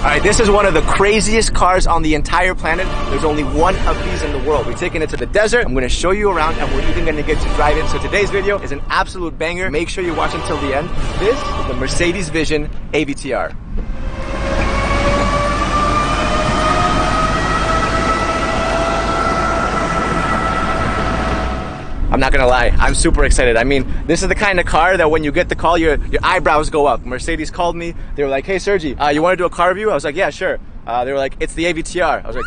Alright, this is one of the craziest cars on the entire planet. There's only one of these in the world. We're taking it to the desert. I'm going to show you around and we're even going to get to drive it. So today's video is an absolute banger. Make sure you watch until the end. This is the Mercedes Vision AVTR. I'm not gonna lie, I'm super excited. I mean, this is the kind of car that when you get the call, your eyebrows go up. Mercedes called me. They were like, hey Sergi, you want to do a car review? I was like, yeah, sure. They were like, it's the AVTR. I was like,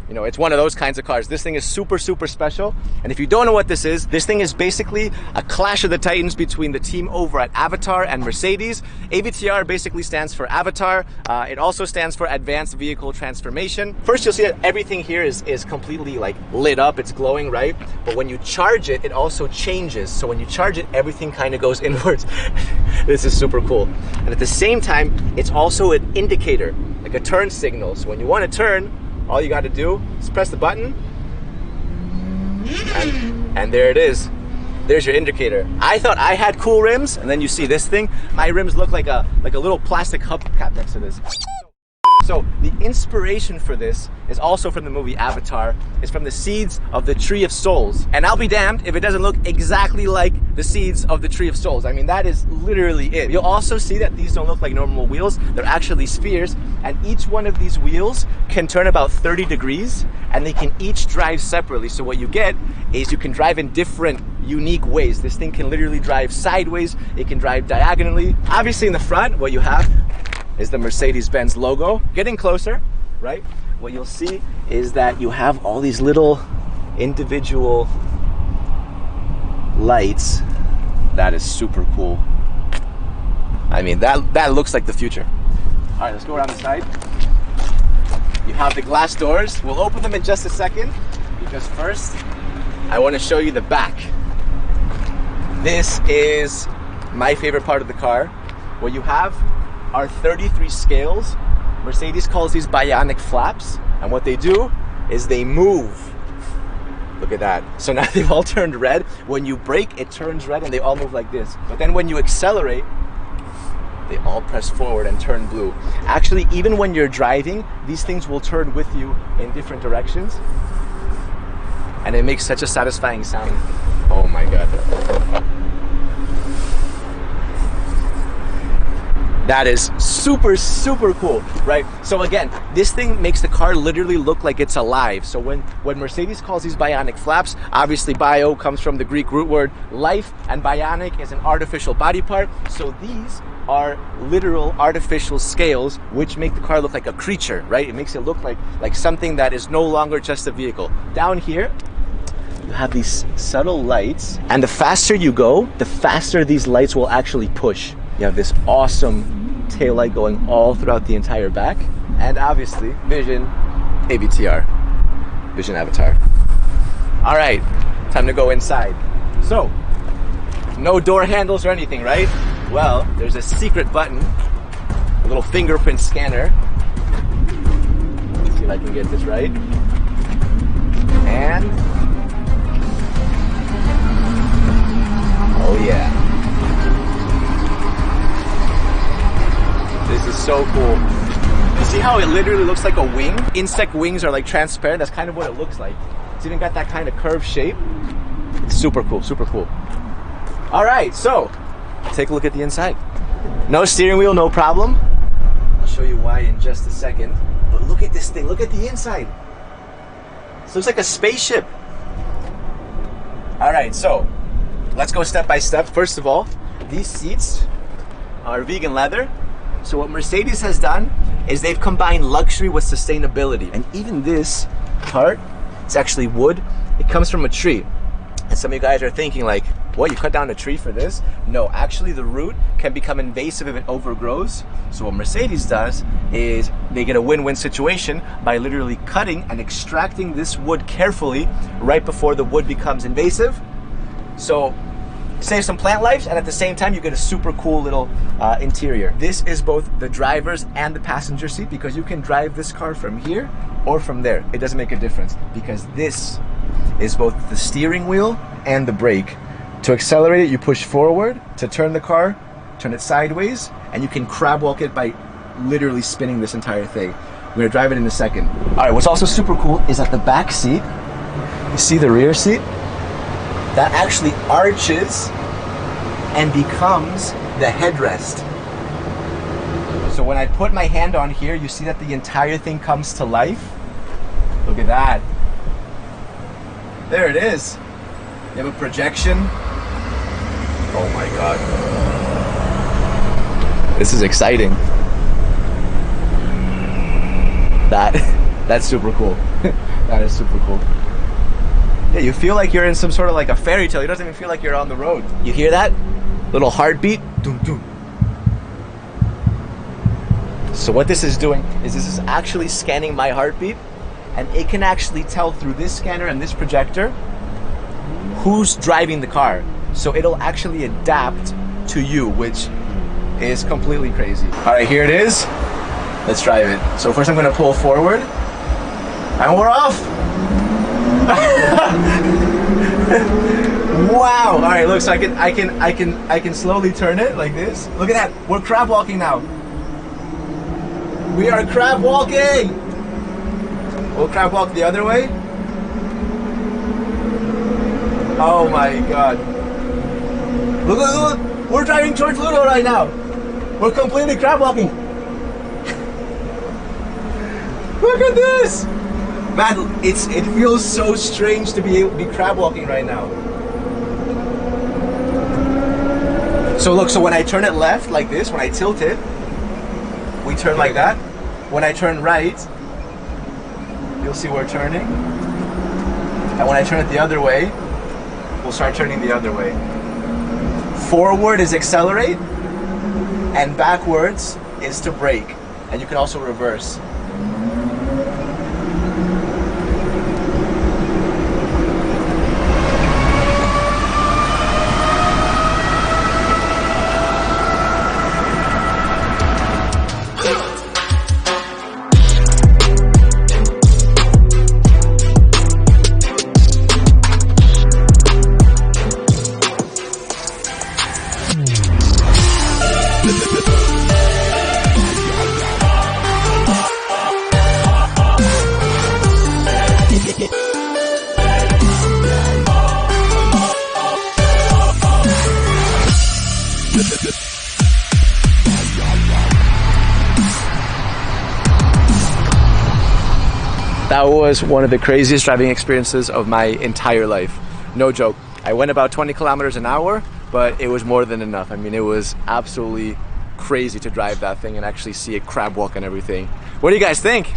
you know, it's one of those kinds of cars. This thing is super, super special. And if you don't know what this thing is basically a clash of the titans between the team over at Avatar and Mercedes. AVTR basically stands for Avatar. It also stands for Advanced Vehicle Transformation. First, you'll see that everything here is completely like lit up. It's glowing, right? But when you charge it, it also changes. So when you charge it, everything kind of goes inwards. This is super cool. And at the same time, it's also an indicator, like a turn signal. So when you want to turn, all you got to do is press the button, and there it is. There's your indicator. I thought I had cool rims, and then you see this thing. My rims look like a little plastic hubcap next to this. So the inspiration for this is also from the movie Avatar. It's from the seeds of the Tree of Souls. And I'll be damned if it doesn't look exactly like the seeds of the Tree of Souls. I mean, that is literally it. You'll also see that these don't look like normal wheels. They're actually spheres. And each one of these wheels can turn about 30 degrees and they can each drive separately. So what you get is you can drive in different unique ways. This thing can literally drive sideways. It can drive diagonally. Obviously in the front, what you have is the Mercedes-Benz logo. Getting closer, right? What you'll see is that you have all these little individual lights. That is super cool. I mean, that looks like the future. All right, let's go around the side. You have the glass doors. We'll open them in just a second because first, I want to show you the back. This is my favorite part of the car. What you have are 33 scales. Mercedes calls these bionic flaps, and what they do is they move. Look at that. So now they've all turned red. When you brake, it turns red and they all move like this. But then when you accelerate, they all press forward and turn blue. Actually, even when you're driving, these things will turn with you in different directions. And it makes such a satisfying sound. Oh my God. That is super, super cool, right? So again, this thing makes the car literally look like it's alive. So when Mercedes calls these bionic flaps, obviously bio comes from the Greek root word life, and bionic is an artificial body part. So these are literal artificial scales which make the car look like a creature, right? It makes it look like something that is no longer just a vehicle. Down here, you have these subtle lights, and the faster you go, the faster these lights will actually push. You have this awesome taillight going all throughout the entire back. And obviously, Vision AVTR. Vision Avatar. All right, time to go inside. So, no door handles or anything, right? Well, there's a secret button, a little fingerprint scanner. Let's see if I can get this right. And, oh yeah. This is so cool. You see how it literally looks like a wing? Insect wings are like transparent. That's kind of what it looks like. It's even got that kind of curved shape. It's super cool, super cool. All right, so take a look at the inside. No steering wheel, no problem. I'll show you why in just a second. But look at this thing, look at the inside. This looks like a spaceship. All right, so let's go step by step. First of all, these seats are vegan leather. So what Mercedes has done is they've combined luxury with sustainability. And even this part, it's actually wood. It comes from a tree. And some of you guys are thinking like, what, you cut down a tree for this? No, actually the root can become invasive if it overgrows. So what Mercedes does is they get a win-win situation by literally cutting and extracting this wood carefully right before the wood becomes invasive. So save some plant lives, and at the same time you get a super cool little interior. This is both the driver's and the passenger seat because you can drive this car from here or from there. It doesn't make a difference because this is both the steering wheel and the brake. To accelerate it, you push forward. To turn the car, turn it sideways, and you can crab walk it by literally spinning this entire thing. I'm gonna drive it in a second. All right, what's also super cool is that the back seat, you see the rear seat? That actually arches and becomes the headrest. So when I put my hand on here, you see that the entire thing comes to life. Look at that. There it is. You have a projection. Oh my God. This is exciting. That's super cool. That is super cool. Yeah, you feel like you're in some sort of like a fairy tale. It doesn't even feel like you're on the road. You hear that? Little heartbeat. Doom, doom. So what this is doing is this is actually scanning my heartbeat, and it can actually tell through this scanner and this projector who's driving the car. So it'll actually adapt to you, which is completely crazy. All right, here it is. Let's drive it. So first I'm gonna pull forward, and we're off. Wow. All right, look, so I can slowly turn it like this. Look at that. We're crab walking now. We are crab walking. We'll crab walk the other way. Oh my God. Look, look, look. We're driving towards Ludo right now. We're completely crab walking. Look at this. Man, it feels so strange to be able to be crab walking right now. So look, so when I turn it left like this, when I tilt it, we turn like that. When I turn right, you'll see we're turning. And when I turn it the other way, we'll start turning the other way. Forward is accelerate, and backwards is to brake. And you can also reverse. That was one of the craziest driving experiences of my entire life. No joke. I went about 20 kilometers an hour, but it was more than enough. I mean, it was absolutely crazy to drive that thing and actually see it crab walk and everything. What do you guys think?